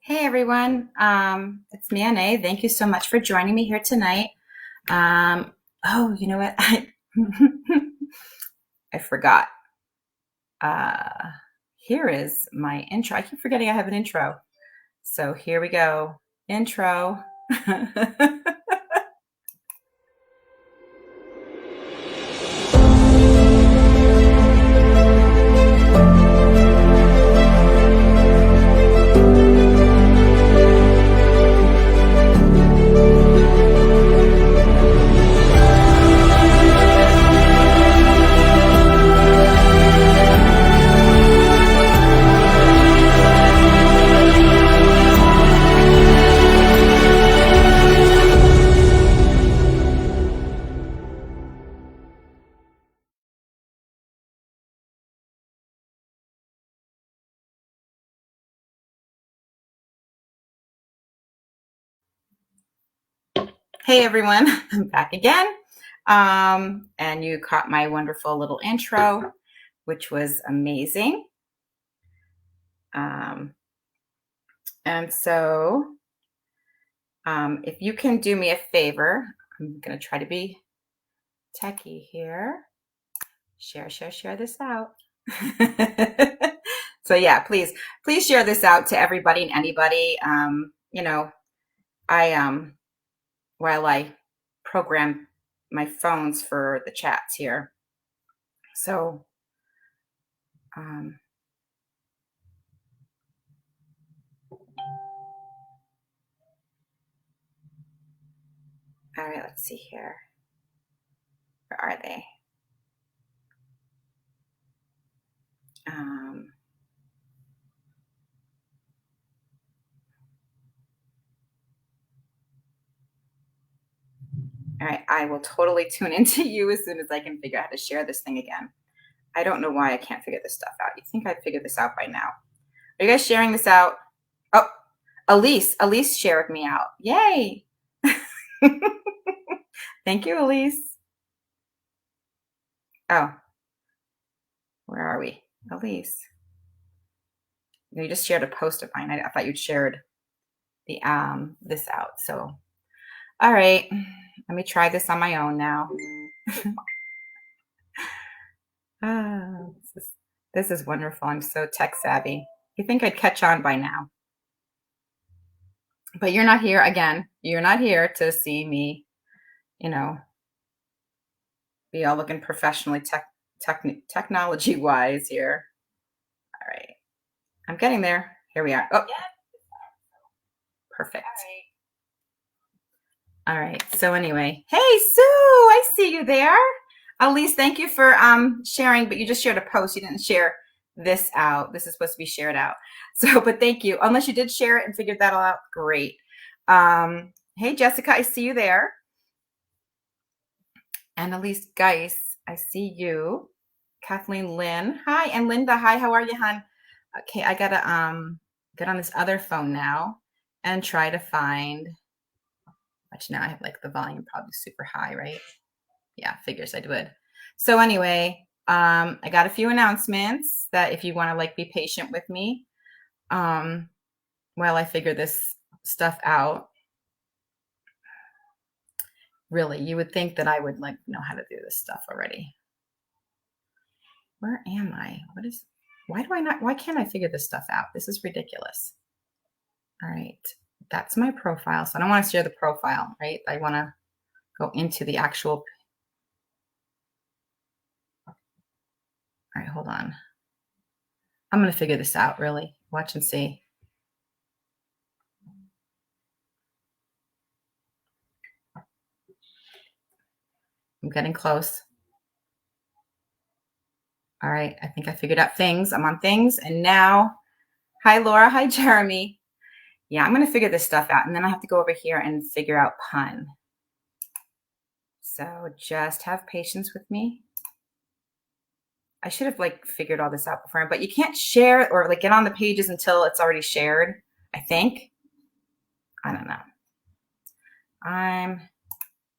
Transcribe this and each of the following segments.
Hey everyone, it's me, Onae. Thank you so much for joining me here tonight. You know what? I forgot. Uh, Here is my intro. I keep forgetting I have an intro. So here we go. Intro. Hey everyone, I'm back again. And you caught my wonderful little intro, which was amazing. Um, and so if you can do me a favor, I'm going to try to be techie here. Share this out. So yeah, please share this out to everybody and anybody. I while I program my phones for the chats here. So all right, let's see here. Where are they? All right, I will totally tune into you as soon as I can figure out how to share this thing again. I don't know why I can't figure this stuff out. You think I'd figure this out by now? Are you guys sharing this out? Oh, Elise shared me out. Yay! Thank you, Elise. Oh, where are we? Elise. You just shared a post of mine. I thought you'd shared the this out. So, all right, let me try this on my own now. This is wonderful. I'm so tech savvy. You think I'd catch on by now? But you're not here again. You're not here to see me, be all looking professionally technology wise here. All right. I'm getting there. Here we are. Oh, perfect. All right. So anyway, hey Sue, I see you there. Elise, thank you for sharing, but you just shared a post. You didn't share this out. This is supposed to be shared out. So, but thank you. Unless you did share it and figured that all out, great. Hey Jessica, I see you there. Annalise Geis, I see you. Kathleen Lynn, hi. And Linda, hi. How are you, hon? Okay, I gotta get on this other phone now and try to find. Which now I have like the volume probably super high, right? Yeah, figures I would. So anyway, I got a few announcements that if you want to like be patient with me while I figure this stuff out. Really, you would think that I would like know how to do this stuff already. Where am I? Why can't I figure this stuff out? This is ridiculous. All right, that's my profile. So I don't want to share the profile, right? I want to go into the actual. All right, hold on. I'm going to figure this out, really. Watch and see. I'm getting close. All right, I think I figured out things. I'm on things. And now, hi, Laura. Hi, Jeremy. Yeah, I'm going to figure this stuff out. And then I have to go over here and figure out pun. So just have patience with me. I should have like figured all this out before, but you can't share or like get on the pages until it's already shared, I think. I don't know.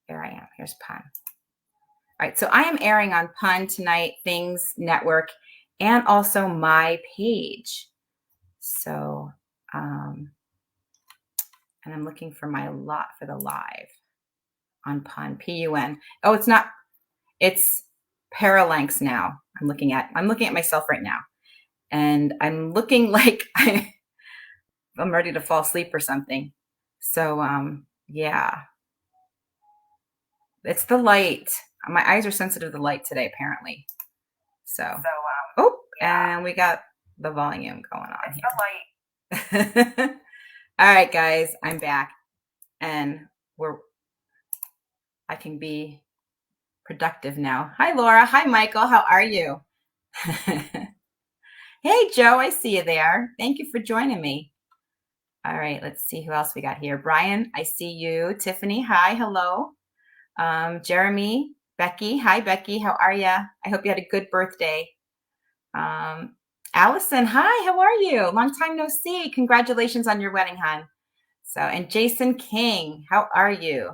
Here I am. Here's pun. All right, so I am airing on Pun Tonight, Things Network, and also my page. So And I'm looking for the live on Pun, Pun. Oh, it's not, it's Paralanx now. I'm looking at myself right now. And I'm looking like I'm ready to fall asleep or something. So yeah, it's the light. My eyes are sensitive to the light today, apparently. So oh, yeah. And we got the volume going on here. The light. All right, guys, I'm back, and I can be productive now. Hi, Laura. Hi, Michael. How are you? Hey, Joe. I see you there. Thank you for joining me. All right, let's see who else we got here. Brian, I see you. Tiffany, hi, hello. Jeremy, Becky, hi, Becky. How are you? I hope you had a good birthday. Allison, hi, how are you? Long time no see. Congratulations on your wedding, hon. So, and Jason King, how are you?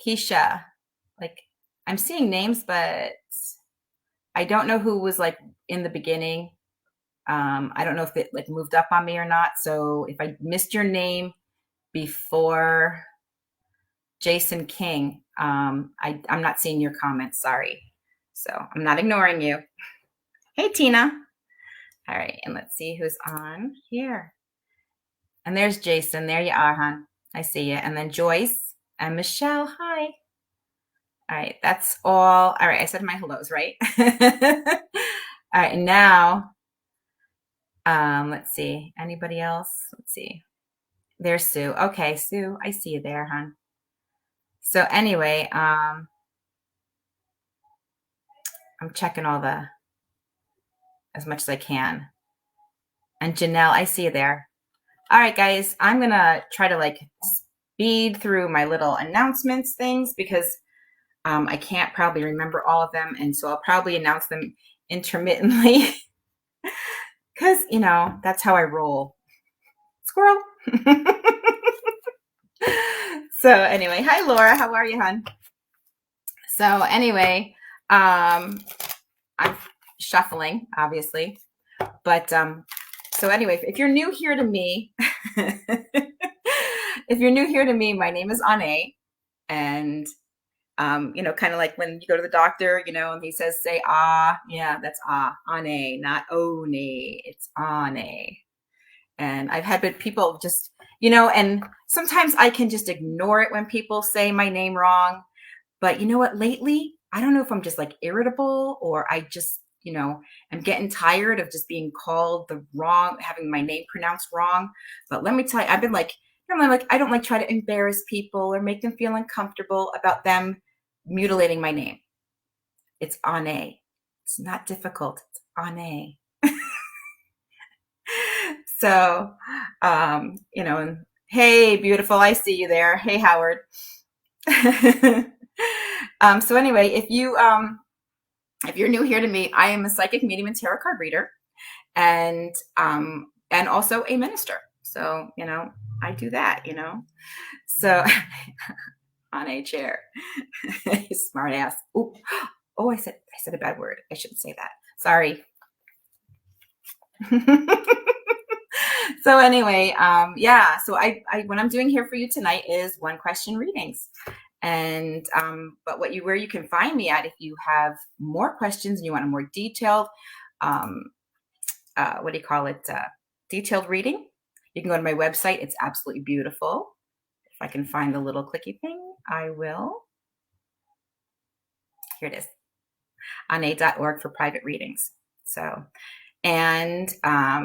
Keisha, like, I'm seeing names, but I don't know who was like in the beginning. I don't know if it like moved up on me or not. So if I missed your name before Jason King, I'm not seeing your comments. Sorry. So I'm not ignoring you. Hey, Tina. All right. And let's see who's on here. And there's Jason. There you are, hon. I see you. And then Joyce and Michelle. Hi. All right. That's all. All right. I said my hellos, right? All right. Now, let's see. Anybody else? Let's see. There's Sue. Okay, Sue. I see you there, hon. So anyway, I'm checking all as much as I can. And Janelle, I see you there. All right, guys, I'm going to try to like speed through my little announcements things because I can't probably remember all of them. And so I'll probably announce them intermittently because, you know, that's how I roll. Squirrel. So anyway, hi, Laura. How are you, hon? So anyway, I'm shuffling, obviously. But so anyway, if you're new here to me, my name is Onae. And, you know, kind of like when you go to the doctor, you know, and he says, say, ah, yeah, that's ah, Onae, not Onae. It's Onae. And I've had people just, you know, and sometimes I can just ignore it when people say my name wrong. But you know what, lately, I don't know if I'm just like irritable or I just, you know, I'm getting tired of just being called having my name pronounced wrong. But let me tell you, I've been like, I don't like try to embarrass people or make them feel uncomfortable about them mutilating my name. It's Onae. It's not difficult. It's Onae. So, you know, and hey, beautiful, I see you there. Hey, Howard. So anyway, if you're new here to me, I am a psychic medium and tarot card reader, and also a minister. So, you know, I do that, you know. So on a chair. Smart ass. Ooh. Oh, I said a bad word. I shouldn't say that. Sorry. So anyway, yeah, so I what I'm doing here for you tonight is one question readings. And but where you can find me at if you have more questions and you want a more detailed what do you call it, detailed reading, you can go to my website. It's absolutely beautiful. If I can find the little clicky thing, I will. Here it is, onae.org for private readings. So, and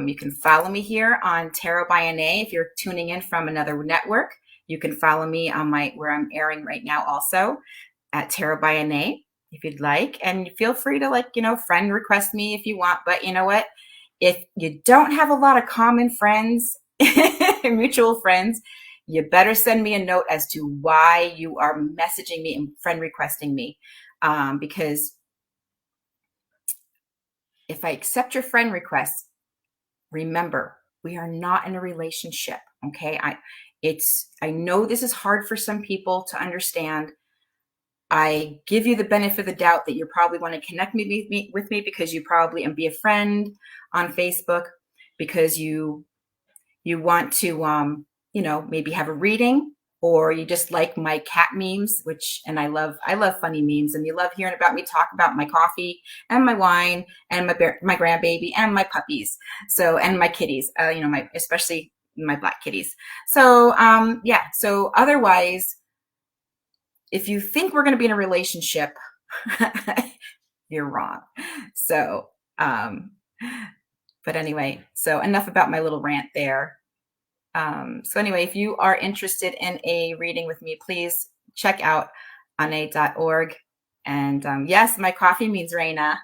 you can follow me here on Tarot by Onae. If you're tuning in from another network, you can follow me on where I'm airing right now also at Tarot by Onae if you'd like. And feel free to, like, you know, friend request me if you want. But you know what? If you don't have a lot of common friends, mutual friends, you better send me a note as to why you are messaging me and friend requesting me. Because if I accept your friend request, remember, we are not in a relationship. Okay. I know this is hard for some people to understand. I give you the benefit of the doubt that you probably want to connect with me because you probably and be a friend on Facebook because you want to, maybe have a reading, or you just like my cat memes, and I love funny memes, and you love hearing about me talk about my coffee and my wine and my grandbaby and my puppies. So, and my kitties, especially my black kitties. So, yeah. So otherwise, if you think we're going to be in a relationship, you're wrong. So, but anyway, so enough about my little rant there. So anyway, if you are interested in a reading with me, please check out Onae.org. And yes, my coffee means Reina.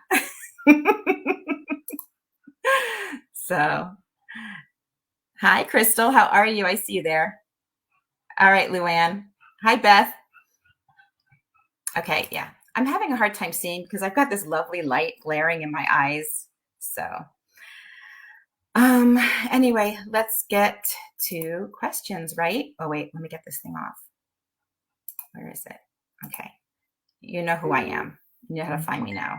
So, hi, Crystal. How are you? I see you there. All right, Luann. Hi, Beth. Okay, yeah. I'm having a hard time seeing because I've got this lovely light glaring in my eyes. So, anyway, let's get to questions, right? Oh, wait, let me get this thing off. Where is it? Okay. You know who I am. You know how to find me now.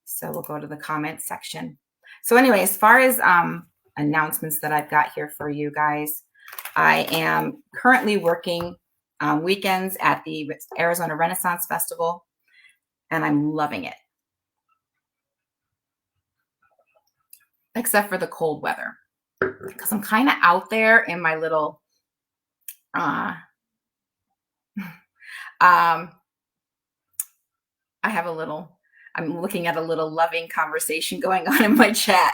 So we'll go to the comments section. So anyway, as far as announcements that I've got here for you guys, I am currently working weekends at the Arizona Renaissance Festival, and I'm loving it. Except for the cold weather, because I'm kind of out there in my little I'm looking at a little loving conversation going on in my chat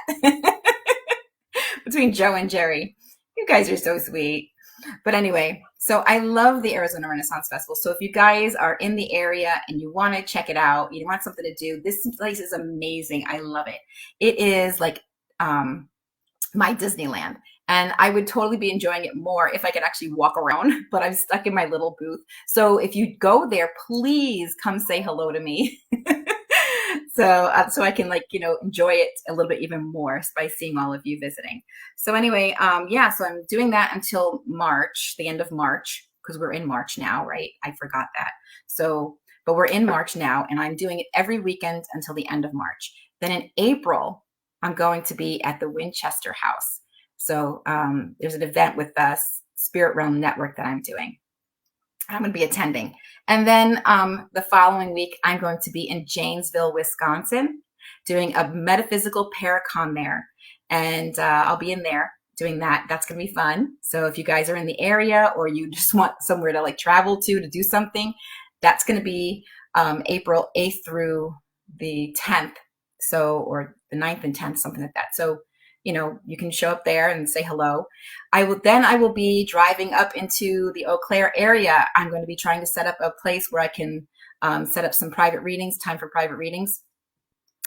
between Joe and Jerry. You guys are so sweet. But anyway, so I love the Arizona Renaissance Festival. So if you guys are in the area and you want to check it out, you want something to do, this place is amazing. I love it. It is like my Disneyland. And I would totally be enjoying it more if I could actually walk around, but I'm stuck in my little booth. So if you go there, please come say hello to me. So I can enjoy it a little bit even more by seeing all of you visiting. So anyway, yeah, so I'm doing that until March, the end of March, because we're in March now, right? I forgot that. So, but we're in March now, and I'm doing it every weekend until the end of March. Then in April, I'm going to be at the Winchester House. So there's an event with the Spirit Realm Network that I'm doing. I'm going to be attending. And then the following week, I'm going to be in Janesville, Wisconsin, doing a metaphysical paracon there. And I'll be in there doing that. That's going to be fun. So if you guys are in the area, or you just want somewhere to travel to do something, that's going to be April 8th through the 10th. So, or the 9th and 10th, something like that. So, you can show up there and say hello. I will be driving up into the Eau Claire area. I'm going to be trying to set up a place where I can set up some private readings, time for private readings.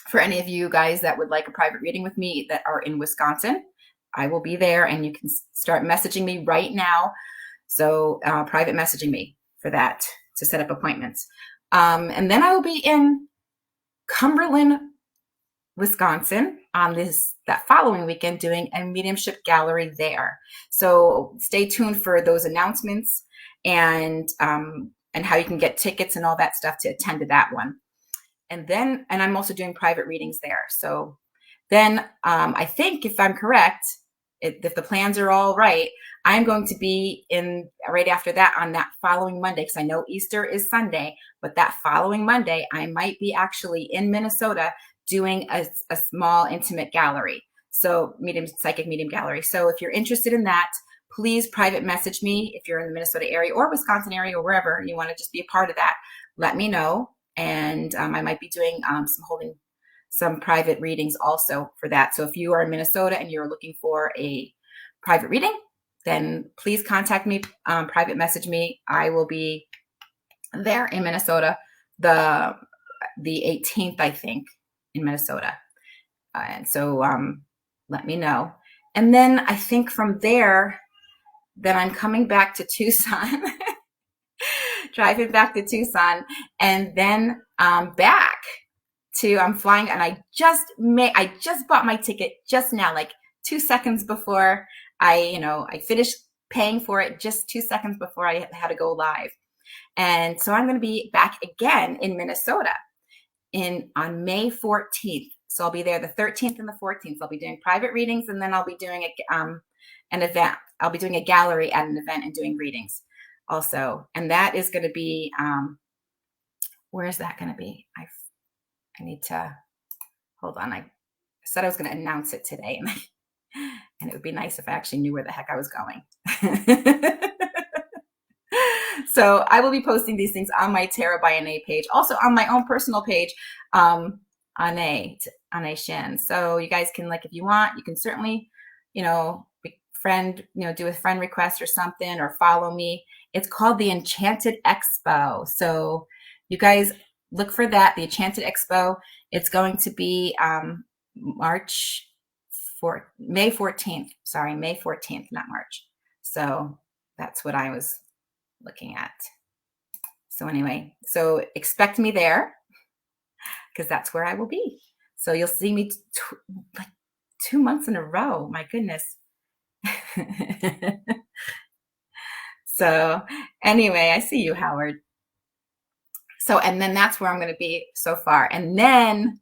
For any of you guys that would like a private reading with me that are in Wisconsin, I will be there, and you can start messaging me right now. So private messaging me for that to set up appointments. And then I will be in Cumberland, Wisconsin on that following weekend doing a mediumship gallery there. So stay tuned for those announcements and how you can get tickets and all that stuff to attend to that one. And I'm also doing private readings there. So then I think, if I'm correct, if the plans are all right, I'm going to be in right after that on that following Monday, because I know Easter is Sunday, but that following Monday, I might be actually in Minnesota doing a small intimate gallery. So psychic medium gallery. So if you're interested in that, please private message me. If you're in the Minnesota area or Wisconsin area or wherever you want to just be a part of that, let me know. And I might be doing holding some private readings also for that. So if you are in Minnesota and you're looking for a private reading, then please contact me, private message me. I will be there in Minnesota the 18th, I think, in Minnesota. And so let me know. And then I think from there, then I'm coming back to Tucson, driving back to Tucson, and then back to, I'm flying, and I just bought my ticket just now, like 2 seconds before I finished paying for it, just 2 seconds before I had to go live. And so I'm going to be back again in Minnesota on May 14th. So I'll be there the 13th and the 14th. I'll be doing private readings, and then I'll be doing an event. I'll be doing a gallery at an event and doing readings also. And that is going to be, where is that going to be? I need to, hold on. I said I was going to announce it today, and it would be nice if I actually knew where the heck I was going. So I will be posting these things on my Tarot by Onae page, also on my own personal page, Onae Shin. So you guys can, like, if you want, you can certainly, you know, do a friend request or something, or follow me. It's called the Enchanted Expo. So you guys look for that, the Enchanted Expo. It's going to be May 14th. Sorry, May 14th, not March. So that's what I was looking at. So anyway, so expect me there, because that's where I will be. So you'll see me like 2 months in a row. My goodness. So anyway, I see you, Howard. So, and then that's where I'm going to be so far. And then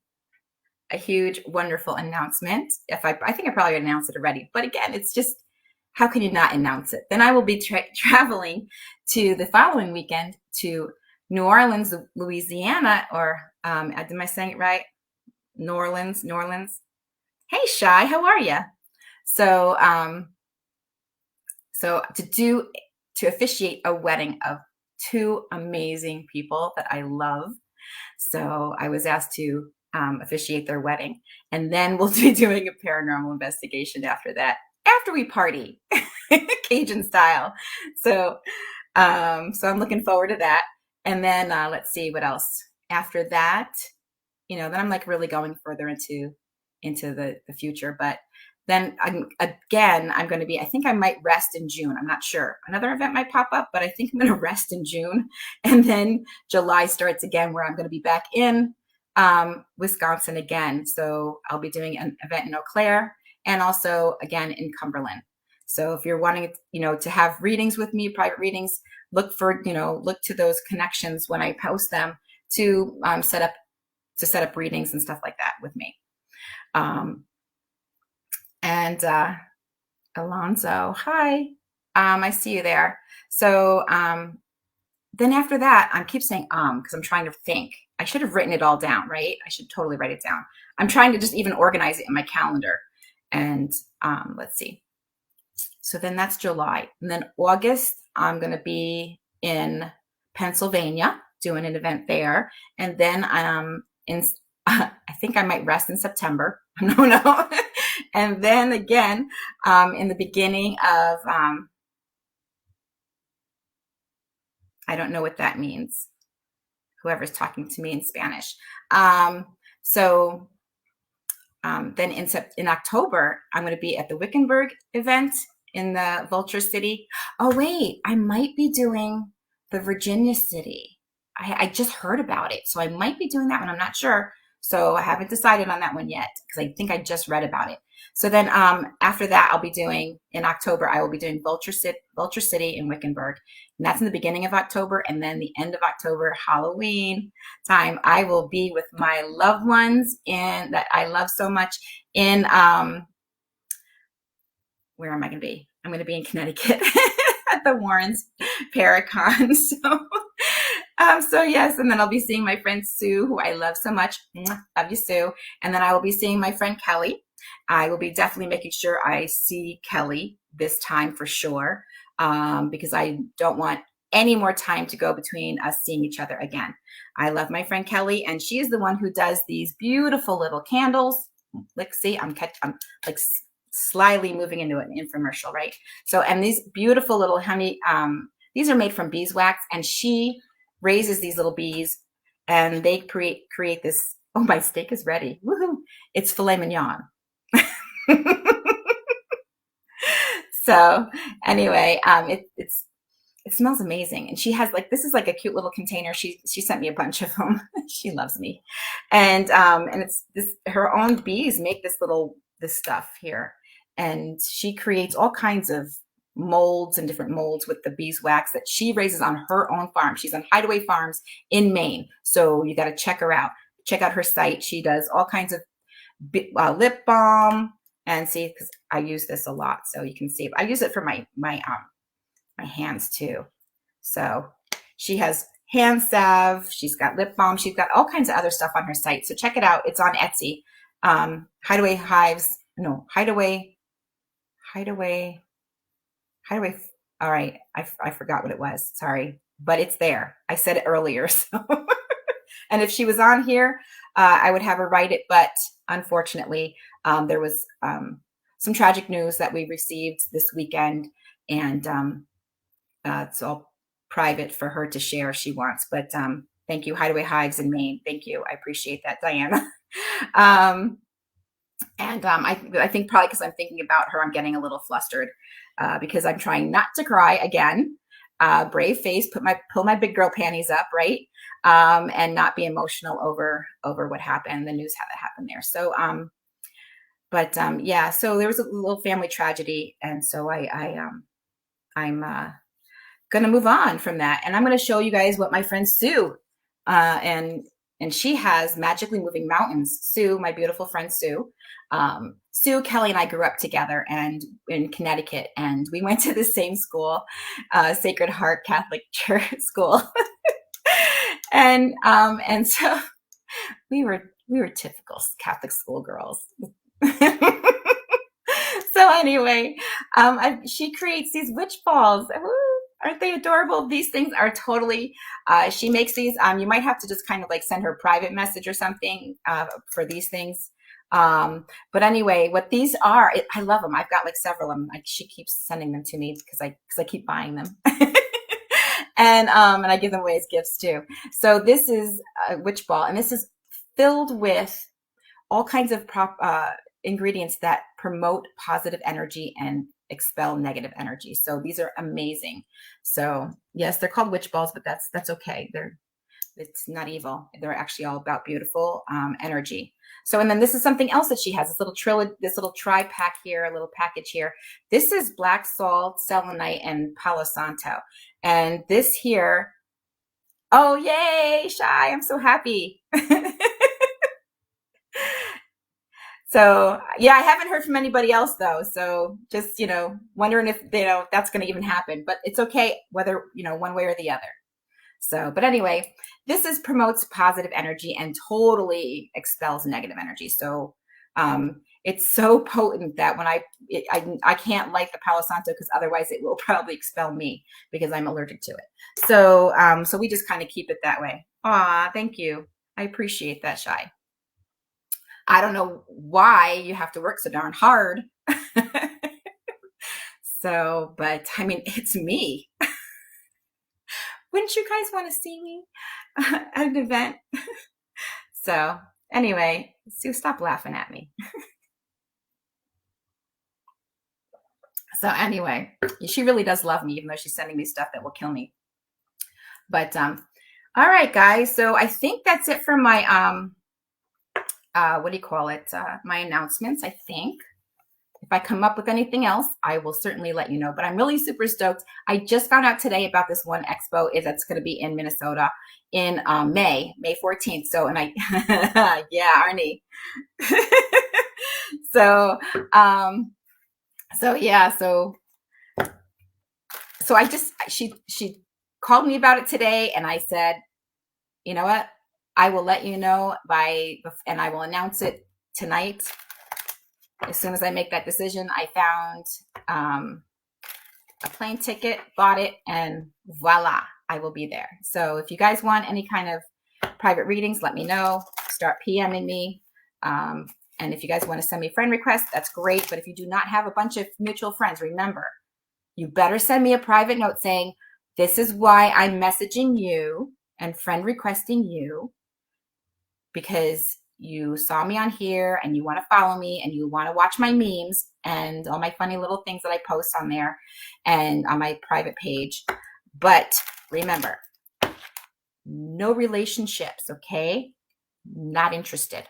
a huge, wonderful announcement. I think I probably announced it already, but again, it's just, how can you not announce it? Then I will be traveling to the following weekend to New Orleans, Louisiana, or am I saying it right? New Orleans. Hey, Shy, how are you? So, to officiate a wedding of 2 amazing people that I love. So I was asked to officiate their wedding, and then we'll be doing a paranormal investigation after that, after we party, Cajun style. So, so I'm looking forward to that. And then let's see what else after that. You know, then I'm like really going further into the future. But then I'm going to be, I think I might rest in June. I'm not sure. Another event might pop up, but I think I'm going to rest in June. And then July starts again, where I'm going to be back in Wisconsin again. So I'll be doing an event in Eau Claire, and also again in Cumberland. So if you're wanting, you know, to have readings with me, private readings, look to those connections when I post them to set up readings and stuff like that with me. And Alonzo, hi, I see you there. So then after that, I keep saying because I'm trying to think. I should have written it all down, right? I should totally write it down. I'm trying to just even organize it in my calendar. And let's see. So then that's July. And then August, I'm going to be in Pennsylvania doing an event there. And then I think I might rest in September. No. And then again, in the beginning of, I don't know what that means. Whoever's talking to me in Spanish. Then in October, I'm going to be at the Wickenburg event in the Vulture City. Oh, wait, I might be doing the Virginia City. I just heard about it. So I might be doing that one. I'm not sure. So I haven't decided on that one yet, because I think I just read about it. So then after that, in October, I will be doing Vulture City in Wickenburg. And that's in the beginning of October. And then the end of October, Halloween time, I will be with my loved ones that I love so much in, where am I going to be? I'm going to be in Connecticut at the Warrens Paracon. So yes, and then I'll be seeing my friend Sue, who I love so much. Love you, Sue. And then I will be seeing my friend Kelly. I will be definitely making sure I see Kelly this time for sure, because I don't want any more time to go between us seeing each other again. I love my friend Kelly, and she is the one who does these beautiful little candles. Like, see, I'm like slyly moving into an infomercial, right? So, and these beautiful little honey, these are made from beeswax, and she raises these little bees, and they create this. Oh, my steak is ready. Woohoo! It's filet mignon. So anyway, it smells amazing, and she has this is like a cute little container. She sent me a bunch of them. She loves me, and it's her own bees make this stuff here, and she creates all kinds of molds and different molds with the beeswax that she raises on her own farm. She's on Hideaway Farms in Maine, so you got to check her out. Check out her site. She does all kinds of lip balm, And see, because I use this a lot, so you can see. I use it for my hands too. So she has hand salve. She's got lip balm. She's got all kinds of other stuff on her site. So check it out. It's on Etsy. Hideaway Hives. No, Hideaway. Hideaway. Hideaway. All right. I forgot what it was. Sorry. But it's there. I said it earlier. So, and if she was on here, I would have her write it. But unfortunately, there was some tragic news that we received this weekend. And it's all private for her to share if she wants. But thank you, Hideaway Hives in Maine. Thank you. I appreciate that, Diana. I think probably because I'm thinking about her, I'm getting a little flustered because I'm trying not to cry again. Brave face, pull my big girl panties up, right? And not be emotional over what happened, the news that happened there. So, yeah. So there was a little family tragedy, and so I'm gonna move on from that, and I'm gonna show you guys what my friend Sue, and she has Magically Moving Mountains. Sue, my beautiful friend Sue. Sue, Kelly, and I grew up together and in Connecticut, and we went to the same school, Sacred Heart Catholic Church School, and so we were typical Catholic school girls. So anyway, she creates these witch balls. Woo! Aren't they adorable? These things are totally, she makes these, you might have to just kind of like send her a private message or something for these things. But anyway, what these are, I love them. I've got like several of them. She keeps sending them to me because I keep buying them. And I give them away as gifts too. So this is a witch ball, and this is filled with all kinds of ingredients that promote positive energy and expel negative energy. So these are amazing. So yes, they're called witch balls, but that's okay. It's not evil. They're actually all about beautiful energy. So, and then this is something else that she has, this little tri-pack here, a little package here. This is black salt, selenite, and Palo Santo. And this here, oh yay, Shy, I'm so happy. So yeah, I haven't heard from anybody else though. So just, wondering if, that's going to even happen, but it's okay whether, one way or the other. So, but anyway, this promotes positive energy and totally expels negative energy. So, it's so potent that when I can't light the Palo Santo because otherwise it will probably expel me because I'm allergic to it. So, so we just kind of keep it that way. Aw, thank you. I appreciate that, Shy. I don't know why you have to work so darn hard. So, but I mean, it's me. Wouldn't you guys want to see me at an event? So anyway, Sue, stop laughing at me. So anyway, she really does love me, even though she's sending me stuff that will kill me. But all right, guys. So I think that's it for my what do you call it? My announcements, I think. If I come up with anything else, I will certainly let you know. But I'm really super stoked. I just found out today about this one expo that's going to be in Minnesota in May 14th. So, and yeah, Arnie. So, she called me about it today, and I said, you know what? I will let you know and I will announce it tonight. As soon as I make that decision, I found a plane ticket, bought it, and voila, I will be there. So if you guys want any kind of private readings, let me know. Start PMing me. And if you guys want to send me friend requests, that's great. But if you do not have a bunch of mutual friends, remember, you better send me a private note saying, this is why I'm messaging you and friend requesting you, because you saw me on here and you want to follow me and you want to watch my memes and all my funny little things that I post on there and on my private page. But remember, no relationships, okay? Not interested.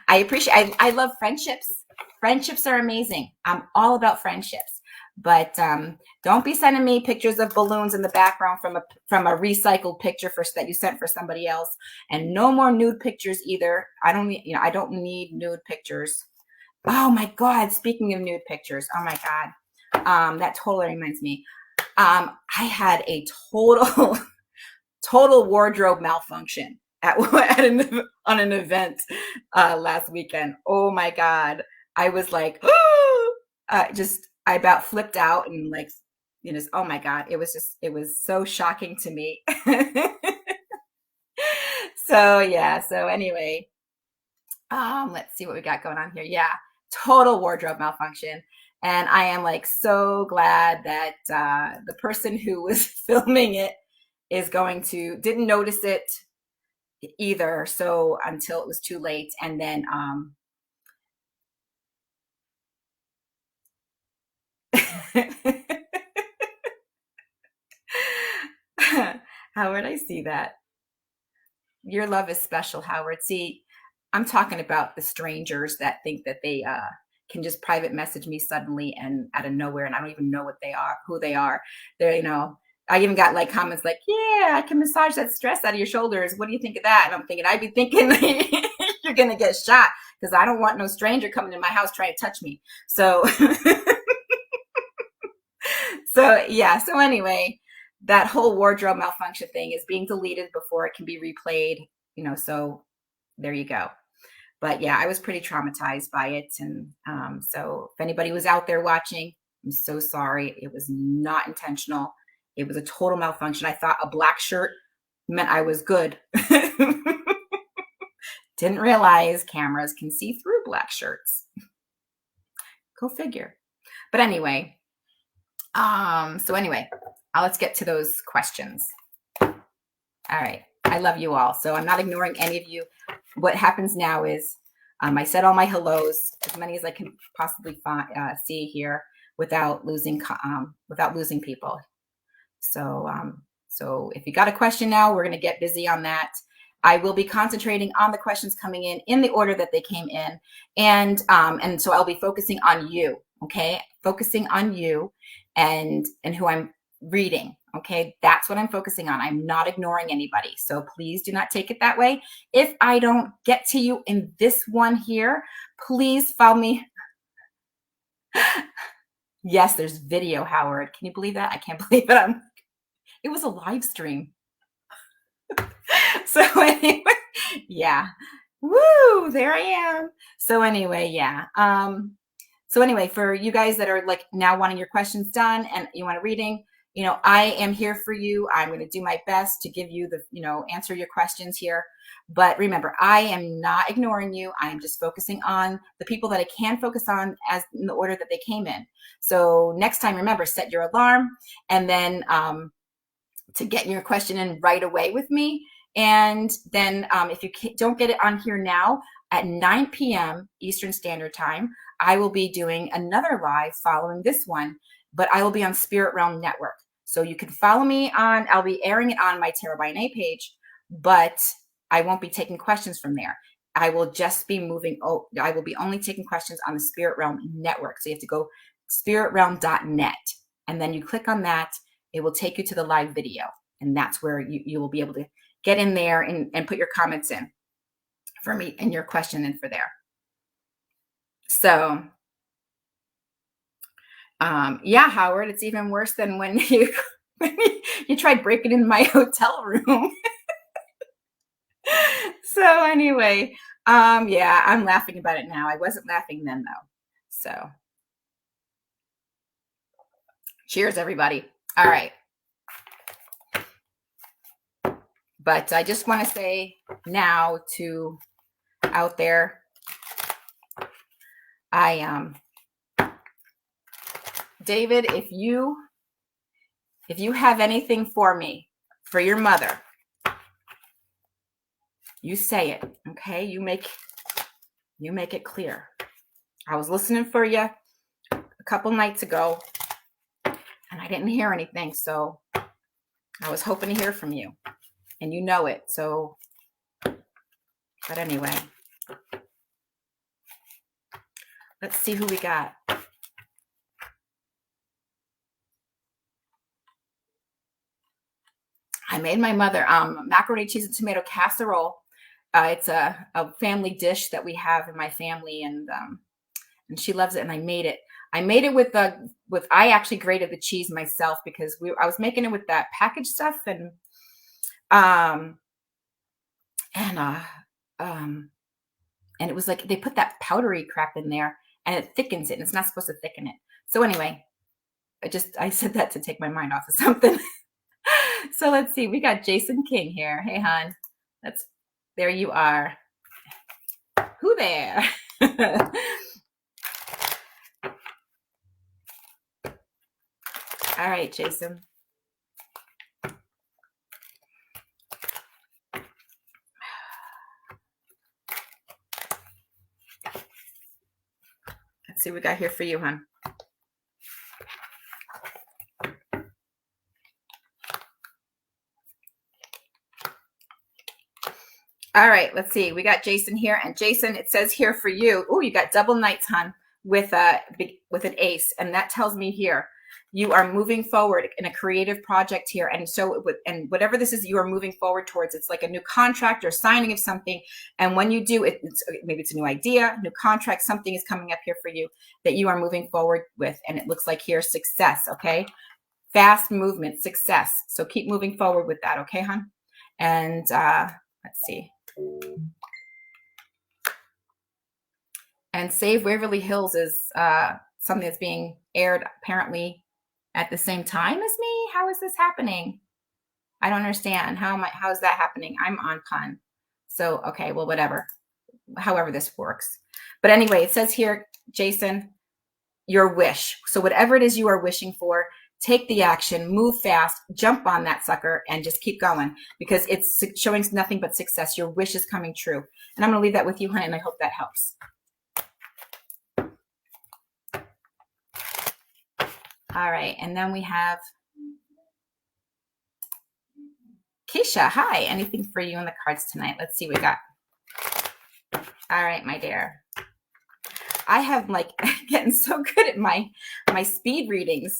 I love friendships. Friendships are amazing. I'm all about friendships. But don't be sending me pictures of balloons in the background from a recycled picture that you sent for somebody else, and no more nude pictures either. I don't need, I don't need nude pictures. Oh my God! Speaking of nude pictures, oh my God, that totally reminds me. I had a total wardrobe malfunction on an event last weekend. Oh my God. I was like, I about flipped out and like, oh my God. It was so shocking to me. So yeah. So anyway, let's see what we got going on here. Yeah. Total wardrobe malfunction. And I am like so glad that the person who was filming it didn't notice it either. So until it was too late. And then, Howard, I see that. Your love is special, Howard. See, I'm talking about the strangers that think that they can just private message me suddenly and out of nowhere, and I don't even know who they are. They're, I even got like comments like, "Yeah, I can massage that stress out of your shoulders. What do you think of that?" And I'm thinking, I'd be thinking you're gonna get shot because I don't want no stranger coming in my house trying to touch me. So, so yeah. So anyway, that whole wardrobe malfunction thing is being deleted before it can be replayed. So there you go. But yeah, I was pretty traumatized by it. And so if anybody was out there watching, I'm so sorry. It was not intentional. It was a total malfunction. I thought a black shirt meant I was good. Didn't realize cameras can see through black shirts. Go figure. But anyway, let's get to those questions. All right. I love you all. So I'm not ignoring any of you. What happens now is I said all my hellos, as many as I can possibly see here without losing people. So if you got a question now, we're going to get busy on that. I will be concentrating on the questions coming in the order that they came in. And so I'll be focusing on you, okay? Focusing on you and who I'm reading, okay? That's what I'm focusing on. I'm not ignoring anybody. So please do not take it that way. If I don't get to you in this one here, please follow me. Yes, there's video, Howard. Can you believe that? I can't believe it. It was a live stream. So anyway, yeah. Woo, there I am. So anyway, yeah. So anyway, for you guys that are like now wanting your questions done and you want a reading, I am here for you. I'm going to do my best to give you answer your questions here. But remember, I am not ignoring you. I'm just focusing on the people that I can focus on as in the order that they came in. So next time, remember, set your alarm and then to get your question in right away with me. And then if you don't get it on here now at 9 p.m. Eastern Standard Time, I will be doing another live following this one, but I will be on Spirit Realm Network. So you can follow me I'll be airing it on my Tarot by Onae page, but I won't be taking questions from there. I will just be I will be only taking questions on the Spirit Realm Network. So you have to go spiritrealm.net, and then you click on that. It will take you to the live video, and that's where you will be able to get in there and put your comments in for me and your question in for there. So, yeah, Howard, it's even worse than when you tried breaking into my hotel room. So anyway, yeah, I'm laughing about it now. I wasn't laughing then though. So, cheers, everybody. All right. But I just want to say now to out there, David, if you have anything for me, for your mother, you say it, okay? You make it clear. I was listening for you a couple nights ago, and I didn't hear anything, so I was hoping to hear from you, and you know it. So, but anyway, let's see who we got. made my mother macaroni, cheese, and tomato casserole. It's a family dish that we have in my family, and she loves it. And I made it. I made it with I actually grated the cheese myself because I was making it with that packaged stuff, um and and it was like they put that powdery crap in there and it thickens it, and it's not supposed to thicken it. So anyway, I said that to take my mind off of something. So let's see. We got Jason King here. Hey, hon. There you are. Who there? All right, Jason. Let's see what we got here for you, hon. All right, let's see. We got Jason here, and Jason, it says here for you. Oh, you got double knights, hon, with an ace, and that tells me here you are moving forward in a creative project here, and so and whatever this is, you are moving forward towards. It's like a new contract or signing of something, and when you do it, maybe it's a new idea, new contract, something is coming up here for you that you are moving forward with, and it looks like here success. Okay, fast movement, success. So keep moving forward with that. Okay, hon, and let's see. And Save Waverly Hills is something that's being aired apparently at the same time as me. How is this happening? I don't understand. How is that happening? I'm on Con. So, okay, well, whatever. However this works. But anyway, it says here, Jason, your wish. So whatever it is you are wishing for, take the action, move fast, jump on that sucker, and just keep going because it's showing nothing but success. Your wish is coming true. And I'm going to leave that with you, honey, and I hope that helps. All right. And then we have Keisha. Hi. Anything for you in the cards tonight? Let's see what we got. All right, my dear. I have like getting so good at my speed readings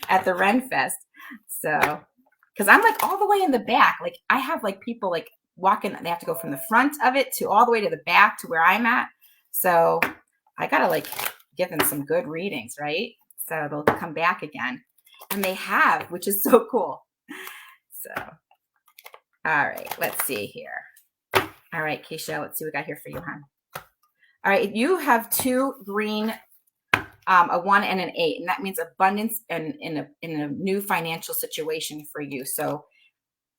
at the Ren Fest. So, because I'm like all the way in the back. Like I have like people like walking, they have to go from the front of it to all the way to the back to where I'm at. So I got to like give them some good readings, right? So they'll come back again. And they have, which is so cool. So, all right, let's see here. All right, Keisha, let's see what we got here for you, hon. All right, you have 2 green, a 1 and an 8, and that means abundance and in a new financial situation for you. So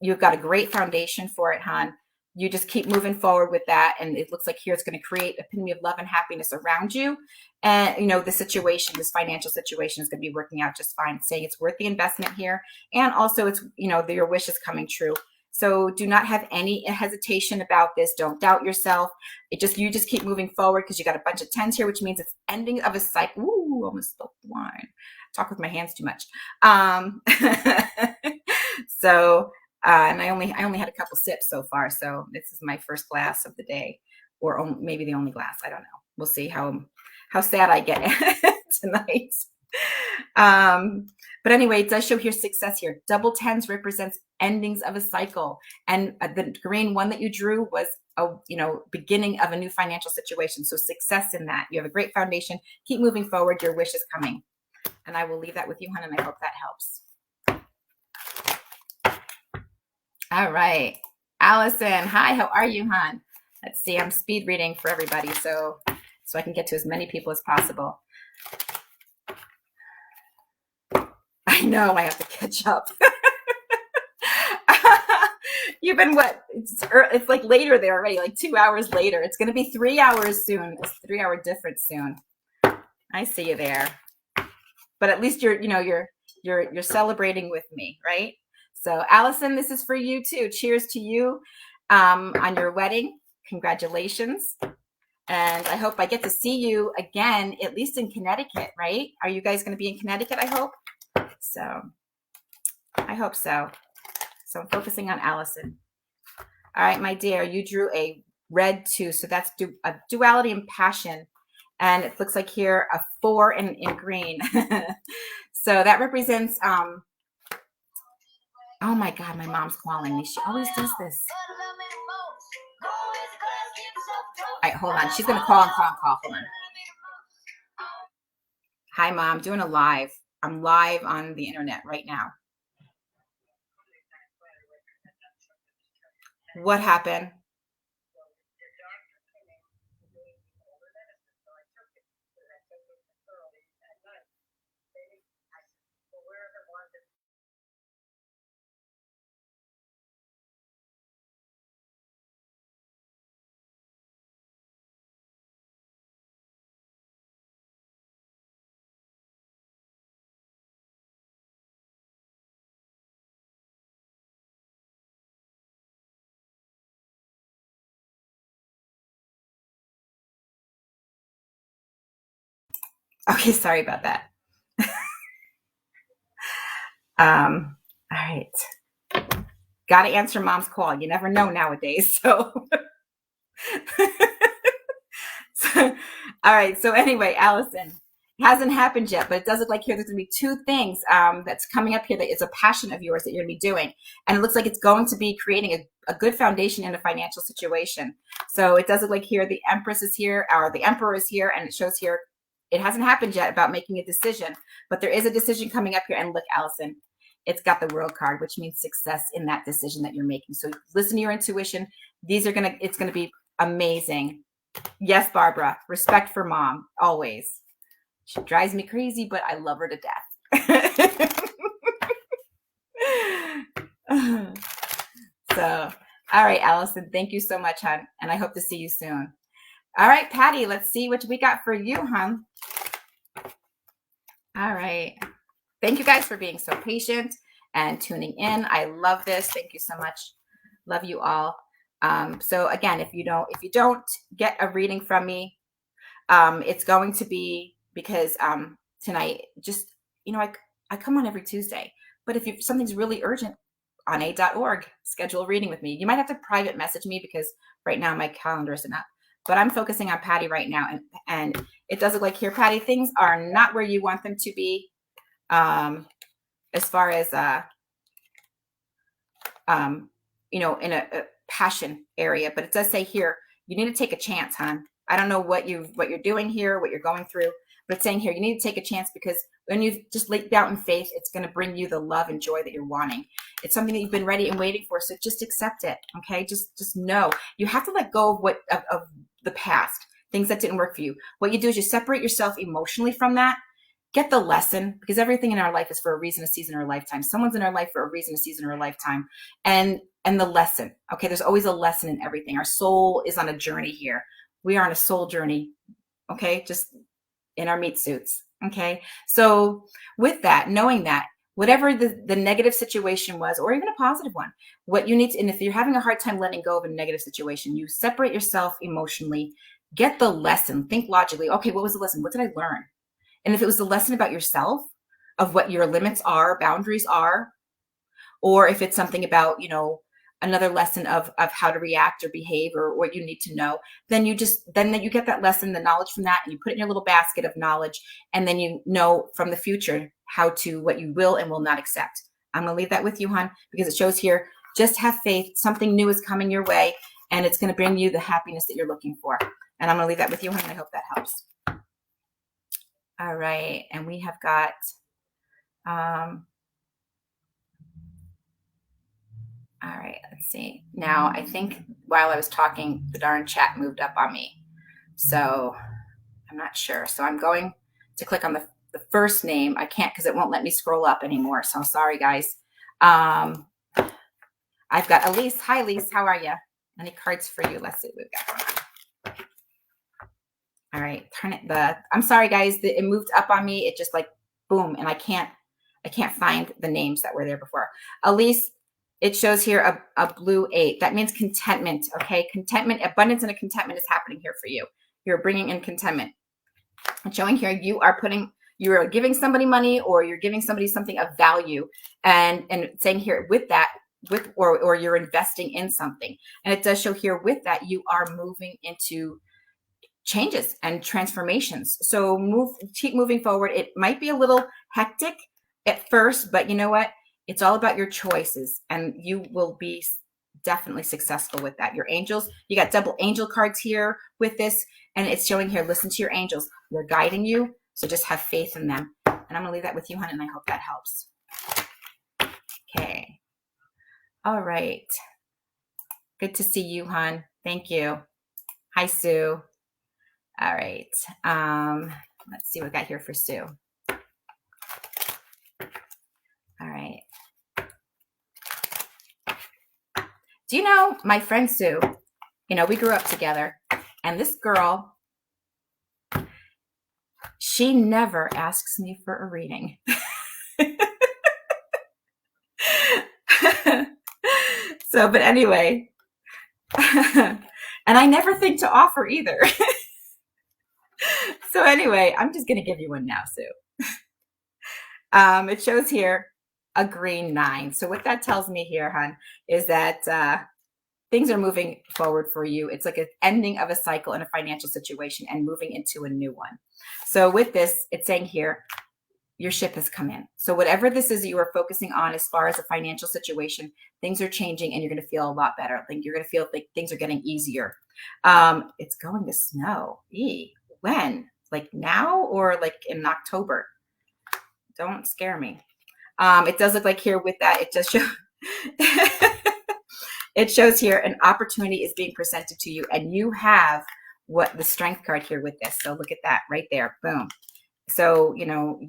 you've got a great foundation for it, hon. You just keep moving forward with that, and it looks like here it's going to create epitome of love and happiness around you. And you know the situation, this financial situation, is going to be working out just fine. Saying it's worth the investment here, and also it's your wish is coming true. So do not have any hesitation about this. Don't doubt yourself. You just keep moving forward because you got a bunch of 10s here, which means it's ending of a cycle. Ooh, almost spilled the wine. Talk with my hands too much. So, and I only had a couple sips so far. So this is my first glass of the day, or maybe the only glass. I don't know. We'll see how sad I get tonight. But anyway, it does show here success here. Double 10s represents endings of a cycle. And the green one that you drew was a beginning of a new financial situation. So success in that. You have a great foundation. Keep moving forward. Your wish is coming. And I will leave that with you, hon, and I hope that helps. All right. Allison, hi, how are you, hon? Let's see, I'm speed reading for everybody so I can get to as many people as possible. I know I have to catch up. You've been what? It's like later there already, like 2 hours later. It's going to be 3 hours soon. It's a 3-hour difference soon. I see you there. But at least you're celebrating with me, right? So Allison, this is for you too. Cheers to you on your wedding. Congratulations. And I hope I get to see you again, at least in Connecticut, right? Are you guys going to be in Connecticut, I hope? So I hope so. So I'm focusing on Allison. All right, my dear, you drew a red 2. So that's a duality and passion. And it looks like here a 4 in green. So that represents, oh Oh my God, my mom's calling me. She always does this. All right, hold on. She's going to call and call and call. Hold on. Hi, Mom. Doing a live. I'm live on the internet right now. What happened? Okay, sorry about that. All right. Got to answer Mom's call. You never know nowadays. So, so all right. So anyway, Allison, it hasn't happened yet, but it does look like here there's going to be two things that's coming up here that is a passion of yours that you're going to be doing. And it looks like it's going to be creating a good foundation in a financial situation. So it does look like here the Empress is here, or the Emperor is here, and it shows here it hasn't happened yet about making a decision, but there is a decision coming up here. And look, Allison, it's got the World card, which means success in that decision that you're making. So listen to your intuition. It's going to be amazing. Yes, Barbara, respect for Mom, always. She drives me crazy, but I love her to death. So, all right, Allison, thank you so much, hon. And I hope to see you soon. All right, Patty, let's see what we got for you, hon. All right. Thank you guys for being so patient and tuning in. I love this. Thank you so much. Love you all. So again, if you don't get a reading from me, it's going to be because tonight, just, I come on every Tuesday, but if something's really urgent, Onae.org, schedule a reading with me. You might have to private message me because right now my calendar isn't up, but I'm focusing on Patty right now. And it does look like here, Patty, things are not where you want them to be. As far as, in a passion area, but it does say here, you need to take a chance, hon. I don't know what you're doing here, what you're going through, but it's saying here, you need to take a chance because when you've just laid out in faith, it's going to bring you the love and joy that you're wanting. It's something that you've been ready and waiting for. So just accept it. Okay. Just know you have to let go of the past, things that didn't work for you. What you do is you separate yourself emotionally from that. Get the lesson, because everything in our life is for a reason, a season, or a lifetime. Someone's in our life for a reason, a season, or a lifetime. And the lesson, okay, there's always a lesson in everything. Our soul is on a journey here. We are on a soul journey, okay, just in our meat suits, okay? So with that, knowing that, whatever the negative situation was, or even a positive one, what you need to, and if you're having a hard time letting go of a negative situation, you separate yourself emotionally, get the lesson, think logically, okay, what was the lesson? What did I learn? And if it was a lesson about yourself, of what your limits are, boundaries are, or if it's something about, another lesson of how to react or behave or what you need to know, then you get that lesson, the knowledge from that, and you put it in your little basket of knowledge. And then you know from the future what you will and will not accept. I'm going to leave that with you, hon, because it shows here, just have faith. Something new is coming your way and it's going to bring you the happiness that you're looking for. And I'm going to leave that with you, hon. And I hope that helps. All right. And we have got, all right, let's see. Now, I think while I was talking, the darn chat moved up on me. So I'm not sure. So I'm going to click on the first name. I can't because it won't let me scroll up anymore. So sorry, guys. I've got Elise. Hi, Elise. How are you? Any cards for you? Let's see what we've got going on. All right. I'm sorry, guys. It moved up on me. It just like, boom. And I can't find the names that were there before. Elise, it shows here a blue 8. That means contentment. Okay. Contentment, abundance, and a contentment is happening here for you. You're bringing in contentment. And showing here, you are giving somebody money, or you're giving somebody something of value, and saying here or you're investing in something. And it does show here with that, you are moving into changes and transformations. So keep moving forward. It might be a little hectic at first, but you know what? It's all about your choices, and you will be definitely successful with that. Your angels, you got double angel cards here with this, and it's showing here, listen to your angels. They're guiding you, so just have faith in them. And I'm going to leave that with you, hon, and I hope that helps. Okay. All right. Good to see you, hon. Thank you. Hi, Sue. All right. Let's see what we got here for Sue. All right. Do you know my friend Sue? You know, we grew up together, and this girl, she never asks me for a reading. So, but anyway, and I never think to offer either. So anyway, I'm just going to give you one now, Sue. It shows here a green 9. So what that tells me here, hon, is that things are moving forward for you. It's like an ending of a cycle in a financial situation and moving into a new one. So with this, it's saying here, your ship has come in. So whatever this is that you are focusing on as far as a financial situation, things are changing and you're going to feel a lot better. Like you're going to feel like things are getting easier. It's going to snow. When? Like now or like in October? Don't scare me. It does look like here with that, it just shows it shows here an opportunity is being presented to you, and you have what the strength card here with this. So look at that right there. Boom. So, you know,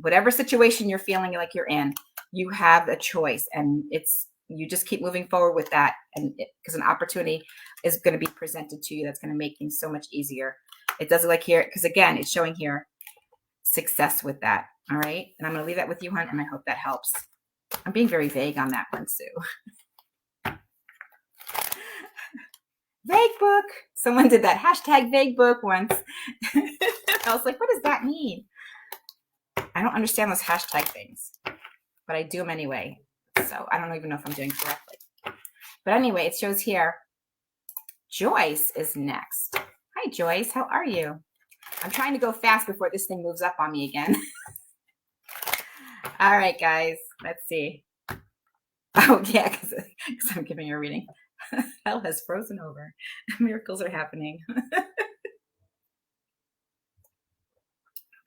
whatever situation you're feeling like you're in, you have a choice, and you just keep moving forward with that. And because an opportunity is going to be presented to you, that's going to make things so much easier. It does look like here, because again, it's showing here success with that. All right. And I'm going to leave that with you, hon, and I hope that helps. I'm being very vague on that one, Sue. Vague book. Someone did that hashtag vague book once. I was like, what does that mean? I don't understand those hashtag things, but I do them anyway. So I don't even know if I'm doing correctly. But anyway, it shows here, Joyce is next. Hi, Joyce. How are you? I'm trying to go fast before this thing moves up on me again. All right, guys, let's see. Oh, yeah, because I'm giving you a reading. Hell has frozen over. Miracles are happening.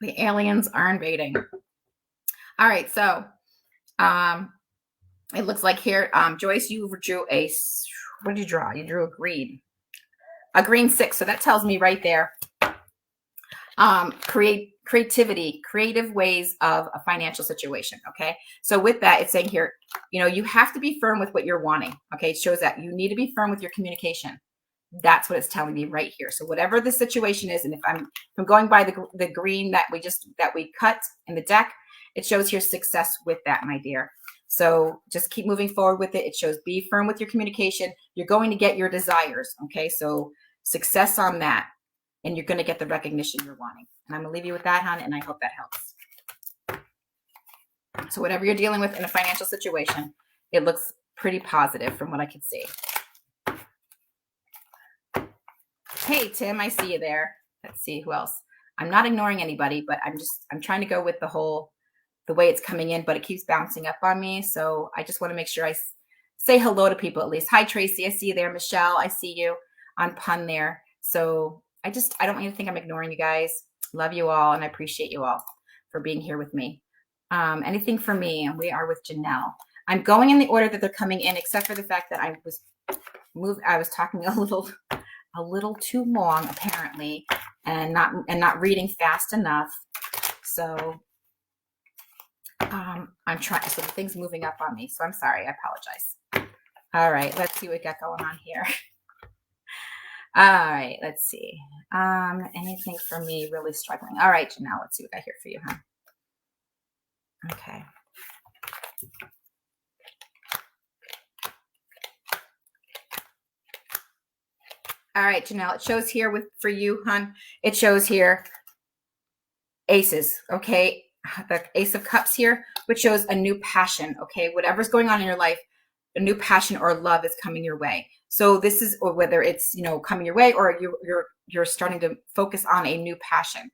The aliens are invading. All right, so it looks like here, Joyce, you drew what did you draw? You drew a green 6. So that tells me right there, creativity, creative ways of a financial situation. Okay. So with that, it's saying here, you know, you have to be firm with what you're wanting. Okay. It shows that you need to be firm with your communication. That's what it's telling me right here. So whatever the situation is, and if I'm going by the green that we cut in the deck, it shows here success with that, my dear. So just keep moving forward with it. It shows be firm with your communication. You're going to get your desires. Okay. So success on that, and you're going to get the recognition you're wanting. And I'm going to leave you with that, hon, and I hope that helps. So whatever you're dealing with in a financial situation, it looks pretty positive from what I can see. Hey, Tim, I see you there. Let's see who else. I'm not ignoring anybody, but I'm trying to go with the way it's coming in, but it keeps bouncing up on me. So I just want to make sure I say hello to people at least. Hi, Tracy. I see you there. Michelle, I see you on Pun there. So I don't want you to think I'm ignoring you guys. Love you all, and I appreciate you all for being here with me. Anything for me, and we are with Janelle. I'm going in the order that they're coming in, except for the fact that I was talking a little too long, apparently, and not reading fast enough. So I'm trying. So the thing's moving up on me. So I'm sorry. I apologize. All right, let's see what we got going on here. All right, let's see. Anything for me really struggling? All right, Janelle, let's see what I got here for you, huh? Okay. All right, Janelle, it shows here for you, hon. It shows here aces, okay? The Ace of Cups here, which shows a new passion, okay? Whatever's going on in your life, a new passion or love is coming your way. So this is, or whether it's, you know, coming your way, or you're starting to focus on a new passion.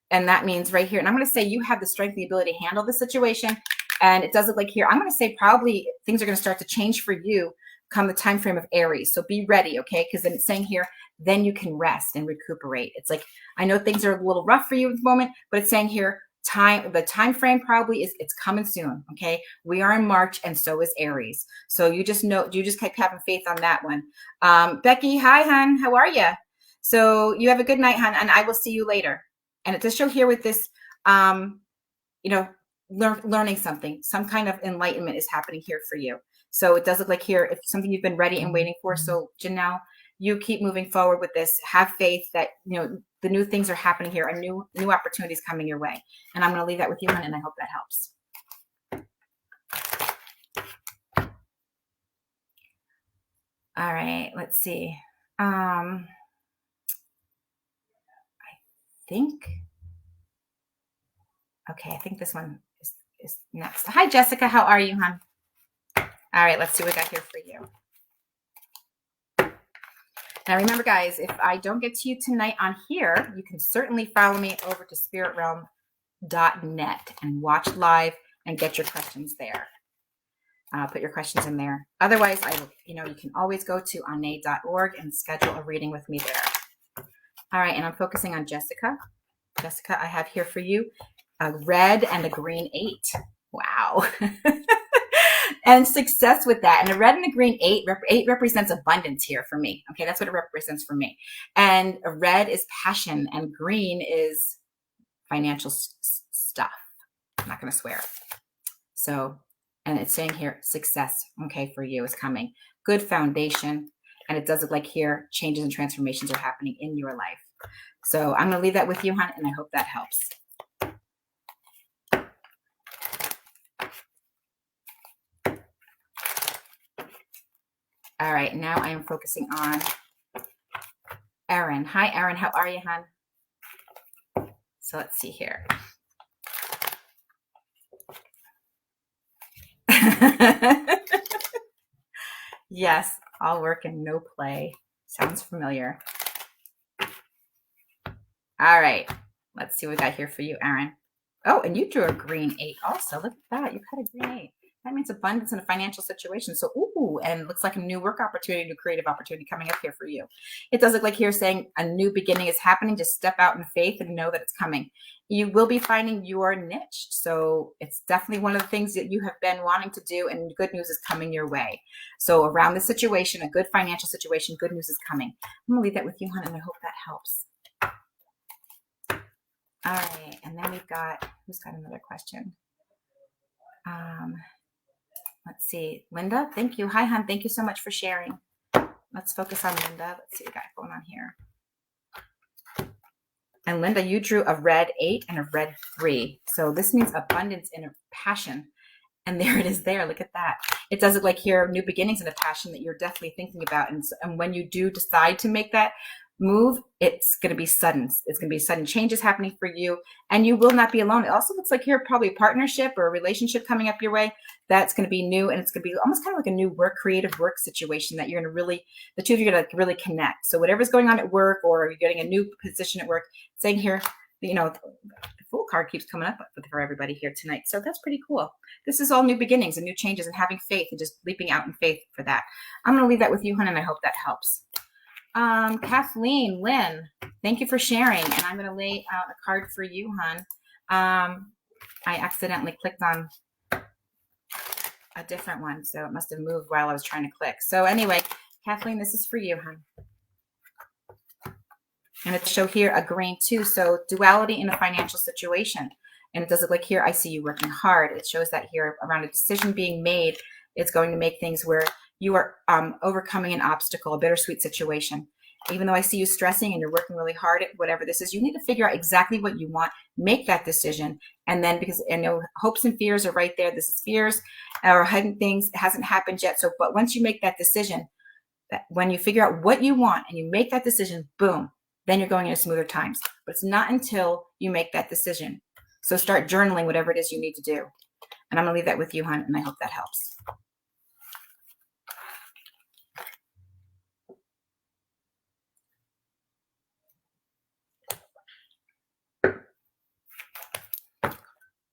And that means right here, and I'm going to say you have the strength and the ability to handle the situation, And it does look like here, I'm going to say probably things are going to start to change for you come the time frame of Aries. So be ready, okay? Because then it's saying here, then you can rest and recuperate. It's like, I know things are a little rough for you at the moment, but it's saying here, the time frame probably is, it's coming soon, okay? We are in March, and so is Aries. So you just know, you just keep having faith on that one. Becky, hi, hon. How are you? So you have a good night, hon, and I will see you later. And it does show here with this, you know, learning something, some kind of enlightenment is happening here for you. So it does look like here, if something you've been ready and waiting for. So Janelle, you keep moving forward with this. Have faith that, you know, the new things are happening here, and new opportunities coming your way. And I'm going to leave that with you, hon, and I hope that helps. All right, let's see. I think, okay, I think this one is next. Hi, Jessica. How are you, hon? All right, let's see what we got here for you. Now, remember, guys, if I don't get to you tonight on here, you can certainly follow me over to spiritrealm.net and watch live and get your questions there. Put your questions in there. Otherwise, you can always go to onae.org and schedule a reading with me there. All right, and I'm focusing on Jessica. Jessica, I have here for you a red and a green 8. Wow. And success with that. And a red and a green 8 represents abundance here for me. Okay, that's what it represents for me. And a red is passion, and green is financial stuff. I'm not going to swear. So, and it's saying here, success, okay, for you is coming. Good foundation. And it does look like here, changes and transformations are happening in your life. So I'm going to leave that with you, hon, and I hope that helps. All right, now I am focusing on Erin. Hi, Erin. How are you, hon? So let's see here. Yes, all work and no play. Sounds familiar. All right, let's see what we got here for you, Erin. Oh, and you drew a green 8 also. Look at that. You cut a green 8. That means abundance in a financial situation. So, ooh, and it looks like a new work opportunity, new creative opportunity coming up here for you. It does look like here saying a new beginning is happening. Just step out in faith and know that it's coming. You will be finding your niche. So it's definitely one of the things that you have been wanting to do, and good news is coming your way. So around the situation, a good financial situation, good news is coming. I'm going to leave that with you, hon, and I hope that helps. All right, and then we've got, who's got another question? Let's see, Linda, thank you. Hi, hon, thank you so much for sharing. Let's focus on Linda. Let's see what we got going on here. And Linda, you drew a red 8 and a red 3. So this means abundance and a passion. And there it is there. Look at that. It does look like here, new beginnings and a passion that you're definitely thinking about. And when you do decide to make that move, it's going to be sudden. It's going to be sudden changes happening for you, and you will not be alone. It also looks like here probably a partnership or a relationship coming up your way that's going to be new, and it's going to be almost kind of like a new creative work situation that you're going to really, the two of you are going to really connect. So whatever's going on at work, or you're getting a new position at work, saying here, the Fool card keeps coming up for everybody here tonight. So that's pretty cool. This is all new beginnings and new changes, and having faith and just leaping out in faith for that. I'm going to leave that with you, hon, and I hope that helps. Kathleen, Lynn, thank you for sharing. And I'm going to lay out a card for you, hon. I accidentally clicked on a different one, so it must have moved while I was trying to click. So anyway, Kathleen, this is for you, hon. And it show here a green 2, so duality in a financial situation. And it does look like here, I see you working hard. It shows that here around a decision being made, it's going to make things where you are overcoming an obstacle, a bittersweet situation. Even though I see you stressing and you're working really hard at whatever this is, you need to figure out exactly what you want, make that decision. And then, because I know hopes and fears are right there. This is fears or hidden things. It hasn't happened yet. So, but once you make that decision, that when you figure out what you want and you make that decision, boom, then you're going into smoother times. But it's not until you make that decision. So start journaling whatever it is you need to do. And I'm going to leave that with you, hon, and I hope that helps.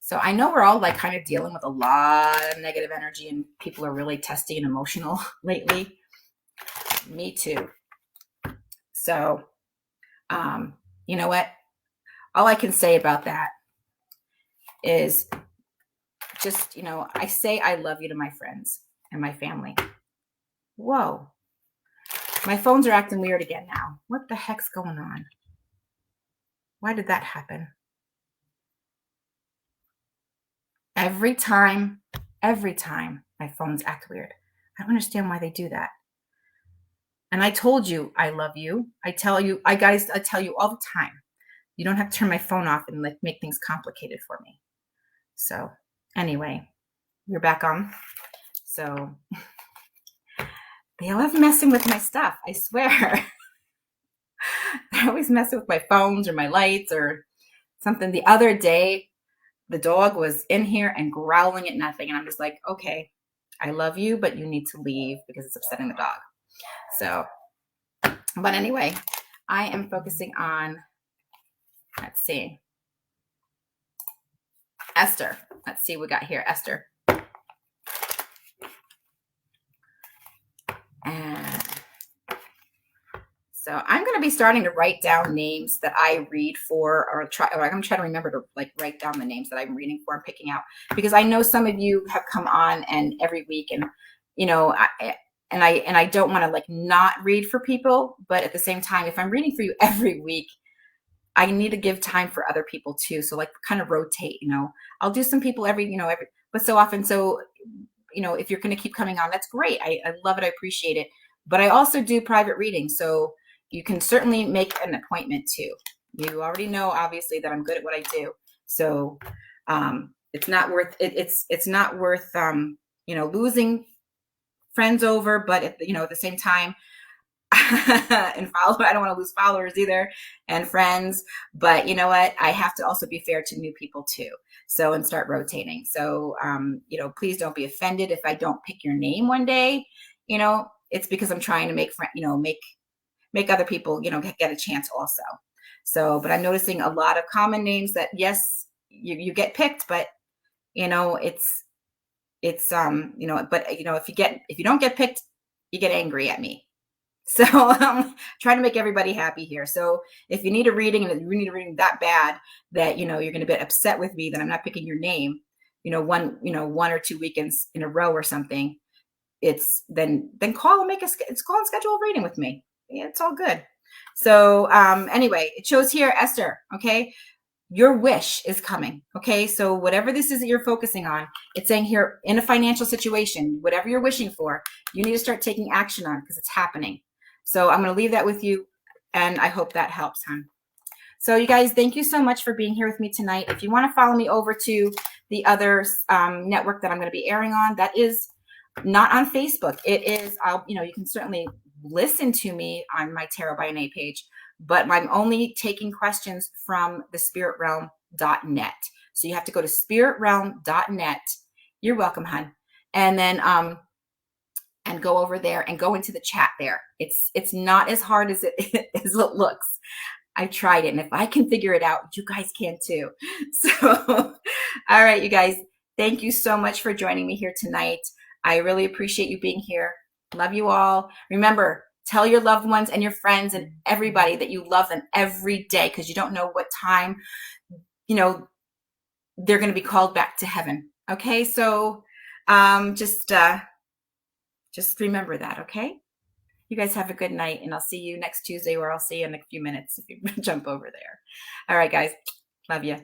So I know we're all like kind of dealing with a lot of negative energy and people are really testy and emotional lately. Me too. So, you know what? All I can say about that is just, I say I love you to my friends and my family. Whoa. My phones are acting weird again now. What the heck's going on? Why did that happen? Every time my phones act weird. I don't understand why they do that. And I told you I love you. I tell you all the time. You don't have to turn my phone off and like make things complicated for me. So anyway, you're back on. So they love messing with my stuff, I swear. They're always messing with my phones or my lights or something. The other day, the dog was in here and growling at nothing. And I'm just like, okay, I love you, but you need to leave because it's upsetting the dog. So, but anyway, I am focusing on, let's see, Esther. Let's see what we got here, Esther. And so I'm going to be starting to write down names that I read for, or I'm going to try to remember to like write down the names that I'm reading for and picking out, because I know some of you have come on and every week, and I don't want to like not read for people, but at the same time, if I'm reading for you every week, I need to give time for other people too. So like kind of rotate, I'll do some people every, but so often. So, if you're going to keep coming on, that's great. I love it. I appreciate it. But I also do private readings. So you can certainly make an appointment too. You already know, obviously, that I'm good at what I do. So it's not worth it. It's not worth, losing friends over, but at the same time, and I don't want to lose followers either and friends, but you know what? I have to also be fair to new people too. So, and start rotating. So, please don't be offended if I don't pick your name one day. It's because I'm trying to make other people, get a chance also. So, but I'm noticing a lot of common names that, yes, you get picked, but it's but if you don't get picked, you get angry at me. So I'm trying to make everybody happy here. So if you need a reading and you need a reading that bad that, you're going to be upset with me that I'm not picking your name, one or two weekends in a row or something, it's then call and call and schedule a reading with me. Yeah, it's all good. So anyway, it shows here, Esther, okay, your wish is coming. Okay. So whatever this is that you're focusing on, it's saying here in a financial situation, whatever you're wishing for, you need to start taking action on because it's happening. So I'm going to leave that with you. And I hope that helps, hon. So you guys, thank you so much for being here with me tonight. If you want to follow me over to the other network that I'm going to be airing on, that is not on Facebook. It is, you can certainly listen to me on my Tarot by Onae page, but I'm only taking questions from the spiritrealm.net. So you have to go to spiritrealm.net. You're welcome, hon. And then, and go over there and go into the chat there. It's not as hard as it looks. I tried it, and if I can figure it out, you guys can too. So, all right, you guys, thank you so much for joining me here tonight. I really appreciate you being here. Love you all. Remember, tell your loved ones and your friends and everybody that you love them every day, because you don't know what time, they're going to be called back to heaven. Okay, so just remember that, okay? You guys have a good night, and I'll see you next Tuesday, or I'll see you in a few minutes if you jump over there. All right, guys. Love you.